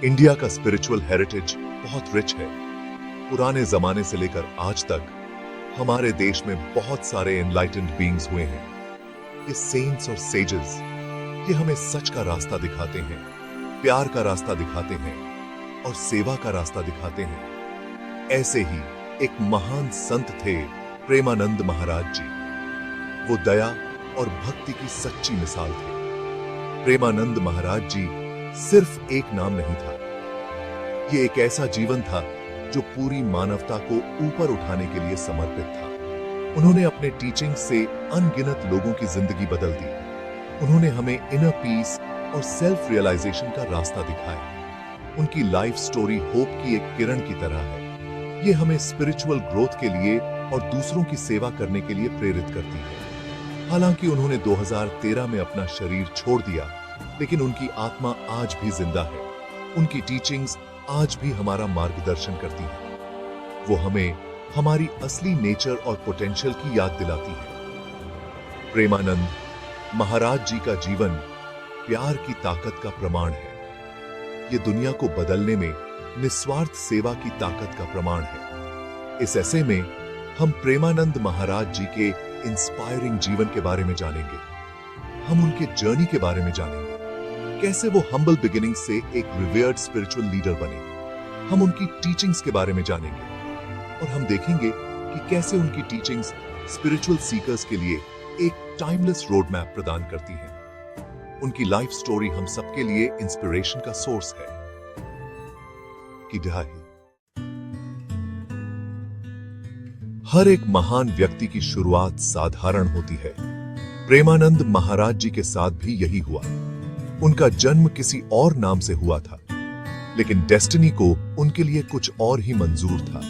India का spiritual heritage बहुत rich है। पुराने जमाने से लेकर आज तक हमारे देश में बहुत सारे एनलाइटेंड बीइंग्स हुए हैं। ये सेंट्स और सेजेस, ये हमें सच का रास्ता दिखाते हैं, प्यार का रास्ता दिखाते हैं और सेवा का रास्ता दिखाते हैं। ऐसे ही एक महान संत थे प्रेमानंद महाराज जी। वो दया और भक्ति की सच्ची मिसाल थे। प्रेमानंद महाराज जी सिर्फ एक नाम नहीं था, ये एक ऐसा जीवन था जो पूरी मानवता को ऊपर उठाने के लिए समर्पित था। उन्होंने अपने टीचिंग से अनगिनत लोगों की जिंदगी बदल दी। उन्होंने हमें इनर पीस और सेल्फ रियलाइजेशन का रास्ता दिखाया। उनकी लाइफ स्टोरी होप की एक किरण की तरह है। ये हमें स्पिरिचुअल ग्रोथ के लिए और दूसरों की सेवा करने के लिए प्रेरित करती है। हालांकि उन्होंने 2013 में अपना शरीर छोड़ दिया, लेकिन उनकी आत्मा आज भी जिंदा है। उनकी टीचिंग्स आज भी हमारा मार्गदर्शन करती हैं। वो हमें हमारी असली नेचर और पोटेंशियल की याद दिलाती है। प्रेमानंद महाराज जी का जीवन प्यार की ताकत का प्रमाण है। ये दुनिया को बदलने में निस्वार्थ सेवा की ताकत का प्रमाण है। इस ऐसे में हम प्रेमानंद महाराज जी के इंस्पायरिंग जीवन के बारे में जानेंगे। हम उनके जर्नी के बारे में जानेंगे, कैसे वो हम्बल बिगिनिंग से एक रिवर्ड स्पिरिचुअल लीडर बने। हम उनकी टीचिंग्स के बारे में जानेंगे और हम देखेंगे कि कैसे उनकी टीचिंग्स स्पिरिचुअल सीकर्स के लिए एक टाइमलेस रोड मैप प्रदान करती हैं। उनकी लाइफ स्टोरी हम सबके लिए इंस्पिरेशन का सोर्स है। हर एक महान व्यक्ति की शुरुआत साधारण होती है। प्रेमानंद महाराज जी के साथ भी यही हुआ। उनका जन्म किसी और नाम से हुआ था, लेकिन डेस्टिनी को उनके लिए कुछ और ही मंजूर था।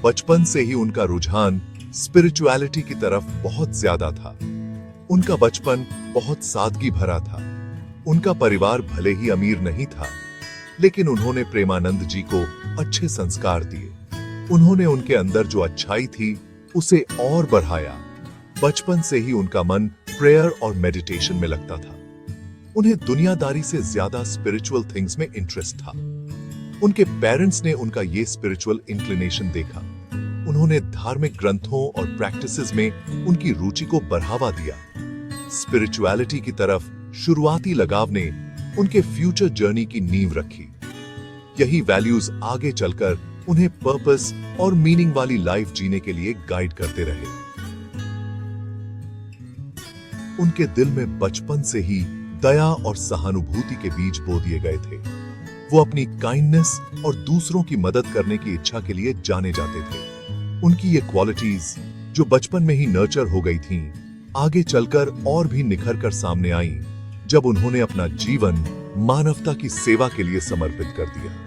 बचपन से ही उनका रुझान स्पिरिचुअलिटी की तरफ बहुत ज्यादा था। उनका बचपन बहुत सादगी भरा था। उनका परिवार भले ही अमीर नहीं था, लेकिन उन्होंने प्रेमानंद जी को अच्छे संस्कार दिए। उन्होंने उनके अंदर जो अच्छाई थी उसे और बढ़ाया। बचपन से ही उनका मन प्रेयर और मेडिटेशन में लगता था। उन्हें दुनियादारी से ज्यादा स्पिरिचुअल थिंग्स में इंटरेस्ट था। उनके पेरेंट्स ने उनका ये स्पिरिचुअल इंक्लिनेशन देखा। उन्होंने धार्मिक ग्रंथों और प्रैक्टिसेस में उनकी रुचि को बढ़ावा दिया। स्पिरिचुअलिटी की तरफ शुरुआती लगाव ने उनके फ्यूचर जर्नी की नींव रखी। यही वैल्यूज आगे चलकर उन्हें पर्पस और मीनिंग वाली लाइफ जीने के लिए गाइड करते रहे। उनके दिल में बचपन से ही दया और सहानुभूति के बीज बो दिए गए थे। वो अपनी काइंडनेस और दूसरों की मदद करने की इच्छा के लिए जाने जाते थे। उनकी ये क्वालिटीज जो बचपन में ही नर्चर हो गई थीं, आगे चलकर और भी निखर कर सामने आईं जब उन्होंने अपना जीवन मानवता की सेवा के लिए समर्पित कर दिया।